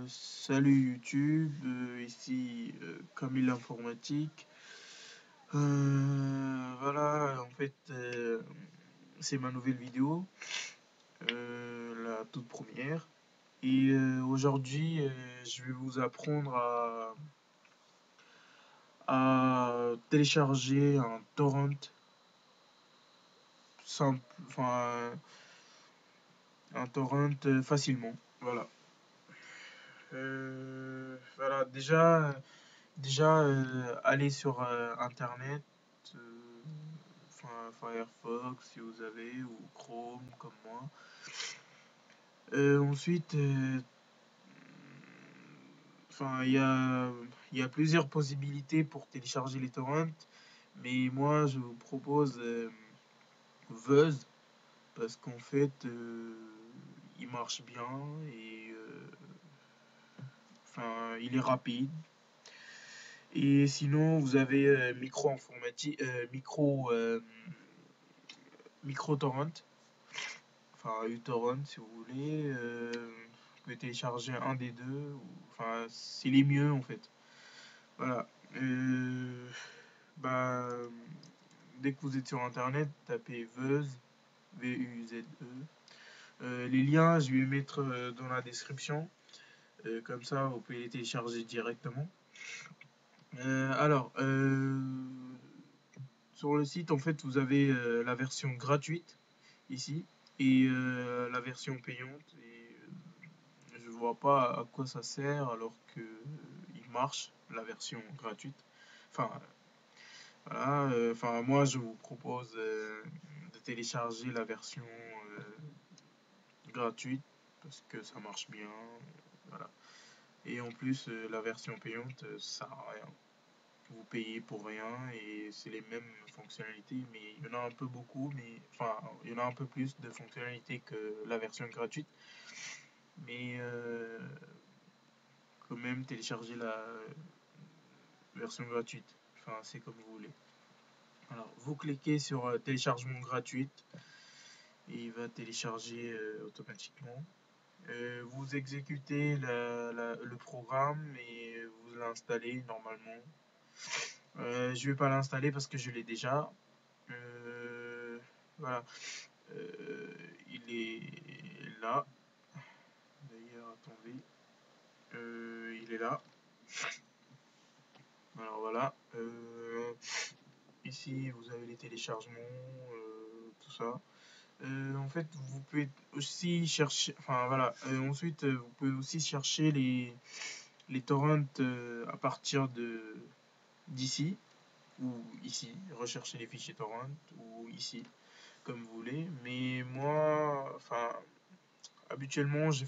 Salut YouTube, ici Camille Informatique. Voilà, en fait, c'est ma nouvelle vidéo, la toute première. Et aujourd'hui, je vais vous apprendre à télécharger un torrent simple, enfin un torrent facilement. Voilà. Déjà, allez sur Internet, euh, enfin Firefox si vous avez, ou Chrome comme moi. Ensuite, enfin il y a plusieurs possibilités pour télécharger les torrents, mais moi je vous propose Vuz parce qu'en fait il marche bien et enfin il est rapide. Et sinon, vous avez micro torrent, enfin uTorrent si vous voulez. Vous pouvez télécharger un des deux, enfin c'est les mieux en fait. Voilà. Bah, dès que vous êtes sur internet, tapez Vuz, V-U-Z-E. Les liens, je vais les mettre dans la description. Comme ça, vous pouvez les télécharger directement. Sur le site, en fait, vous avez la version gratuite ici et la version payante. Et je vois pas à quoi ça sert alors que il marche la version gratuite. Enfin, voilà. Enfin, moi, je vous propose de télécharger la version gratuite parce que ça marche bien. Voilà. Et en plus, la version payante, ça sert à rien. Vous payez pour rien et c'est les mêmes fonctionnalités, mais il y en a un peu beaucoup, mais enfin, il y en a un peu plus de fonctionnalités que la version gratuite. Mais quand même, télécharger la version gratuite. Enfin, c'est comme vous voulez. Alors, vous cliquez sur téléchargement gratuite et il va télécharger automatiquement. Vous exécutez le programme et vous l'installez normalement. Je vais pas l'installer parce que je l'ai déjà. Euh, voilà. Euh, il est là. D'ailleurs, attendez. Il est là. Alors voilà. Ici, vous avez les téléchargements, tout ça. En fait, vous pouvez aussi chercher. Enfin voilà. Ensuite, vous pouvez aussi chercher les torrents à partir de d'ici ou ici. Rechercher les fichiers torrent ou ici, comme vous voulez. Mais moi, enfin, habituellement, je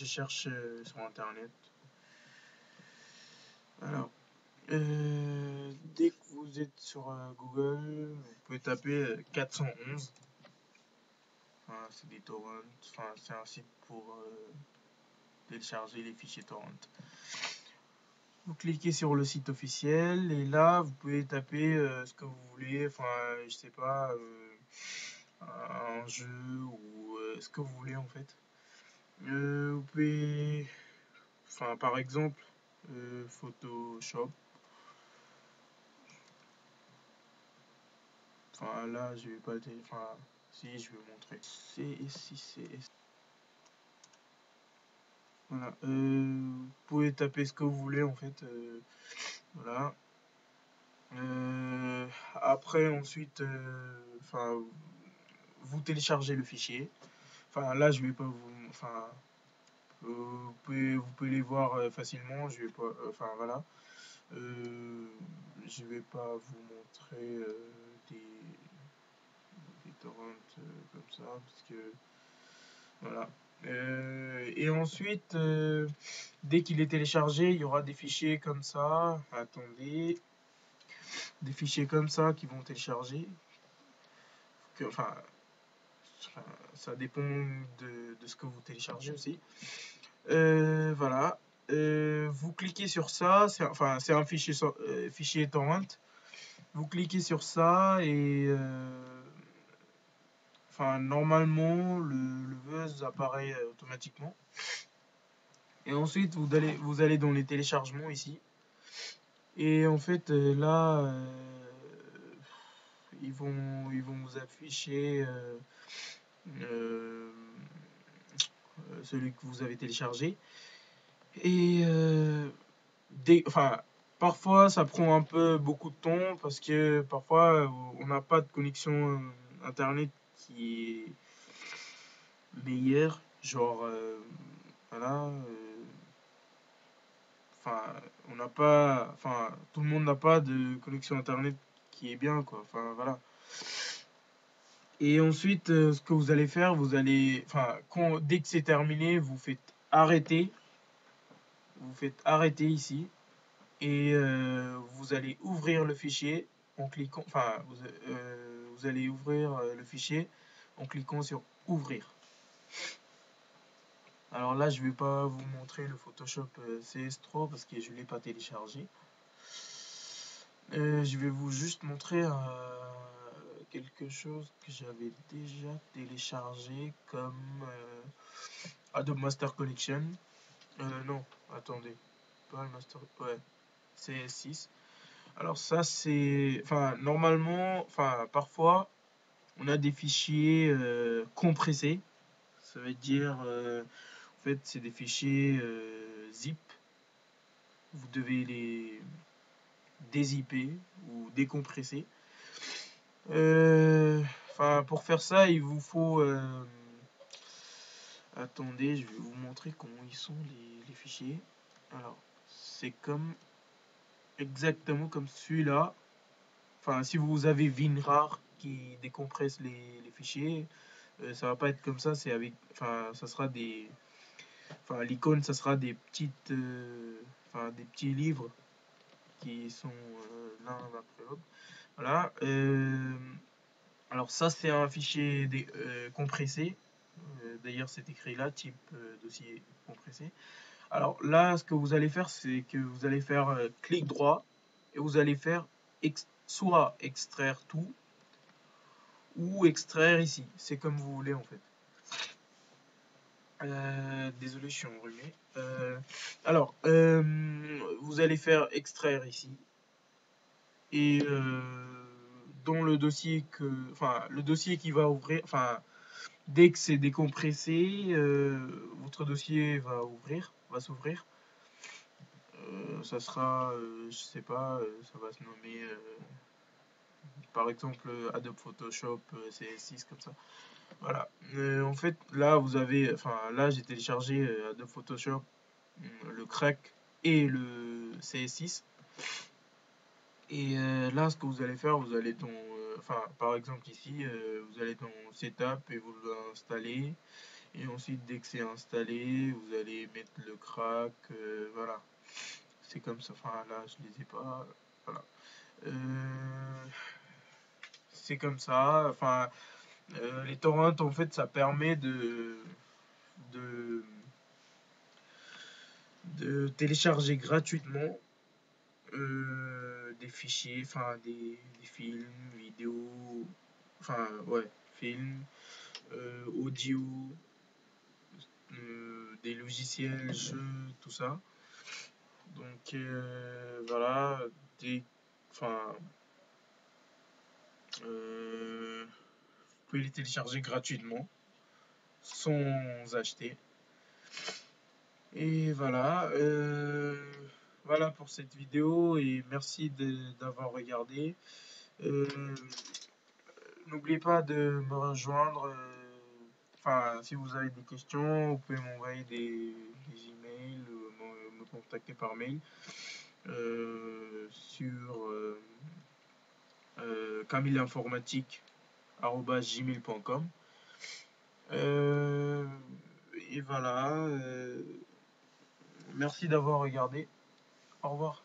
cherche sur internet. Alors, dès que vous êtes sur Google, vous pouvez taper 411. Enfin, c'est des torrents. Enfin, c'est un site pour télécharger les fichiers torrent. Vous cliquez sur le site officiel et là, vous pouvez taper ce que vous voulez. Enfin, je sais pas, un jeu ou ce que vous voulez en fait. Vous pouvez, enfin, par exemple, Photoshop. Enfin, là, je vais pas le enfin, si, je vais vous montrer. CS. Voilà. Vous pouvez taper ce que vous voulez, en fait. Voilà. Après, ensuite, enfin, vous téléchargez le fichier. Enfin, là, je vais pas vous. Enfin, vous pouvez les voir facilement. Je vais pas. Enfin, voilà. Euh, je vais pas vous montrer des, des torrents comme ça, parce que voilà. Et ensuite, dès qu'il est téléchargé, il y aura des fichiers comme ça. Attendez, des fichiers comme ça qui vont télécharger. Enfin, ça dépend de ce que vous téléchargez aussi. Voilà. Vous cliquez sur ça. Enfin, c'est un fichier, fichier torrent. Vous cliquez sur ça et enfin, normalement, le Buzz apparaît automatiquement. Et ensuite, vous allez dans les téléchargements ici. Et en fait, là, ils vont vous afficher euh, celui que vous avez téléchargé. Et enfin, parfois, ça prend un peu beaucoup de temps parce que parfois, on n'a pas de connexion Internet qui est meilleure. Genre, voilà. Enfin, on n'a pas. Enfin, tout le monde n'a pas de connexion Internet qui est bien, quoi. Enfin, voilà. Et ensuite, ce que vous allez faire, vous allez. Enfin, dès que c'est terminé, vous faites arrêter ici. Et vous allez ouvrir le fichier en cliquant, enfin, vous allez ouvrir le fichier en cliquant sur ouvrir. Alors là, je vais pas vous montrer le Photoshop CS3 parce que je l'ai pas téléchargé. Je vais vous juste montrer quelque chose que j'avais déjà téléchargé comme Adobe Master Collection. Non, attendez, pas le Master, ouais, CS6. Alors ça c'est, enfin normalement, enfin parfois on a des fichiers compressés. Ça veut dire, en fait c'est des fichiers zip. Vous devez les dézipper ou décompresser. Enfin pour faire ça il vous faut, attendez, je vais vous montrer comment ils sont les fichiers. Alors c'est comme exactement comme celui-là. Enfin, si vous avez WinRAR qui décompresse les fichiers, ça va pas être comme ça. C'est avec, enfin, ça sera des, enfin, l'icône, ça sera des petites, enfin, des petits livres qui sont l'un après l'autre. Voilà. Alors ça, c'est un fichier compressé. D'ailleurs, c'est écrit là, type dossier compressé. Alors là, ce que vous allez faire, c'est que vous allez faire clic droit et vous allez faire soit extraire tout ou extraire ici. C'est comme vous voulez en fait. Désolé, je suis enrhumé. Alors, vous allez faire extraire ici. Et dans le dossier enfin, le dossier qui va ouvrir, enfin, dès que c'est décompressé, votre dossier va s'ouvrir. Ça sera, je sais pas, ça va se nommer, par exemple, Adobe Photoshop CS6 comme ça. Voilà. En fait, là, vous avez, enfin, là, j'ai téléchargé Adobe Photoshop, le crack et le CS6. Et là, ce que vous allez faire, vous allez dans, enfin, par exemple ici, vous allez dans Setup et vous l'installez. Et ensuite, dès que c'est installé, vous allez mettre le crack, voilà. C'est comme ça. Enfin, là, je les ai pas. Voilà. C'est comme ça. Enfin, les torrents, en fait, ça permet de, de télécharger gratuitement des fichiers, enfin des films, vidéos, enfin ouais, films, audio, des logiciels, jeux, tout ça. Donc voilà, enfin, vous pouvez les télécharger gratuitement sans acheter. Et voilà, voilà pour cette vidéo et merci d'avoir regardé. Euh, N'oubliez pas de me rejoindre. Enfin, si vous avez des questions, vous pouvez m'envoyer des emails ou me contacter par mail sur camilleinformatique@gmail.com. Euh, et voilà. Merci d'avoir regardé. Au revoir.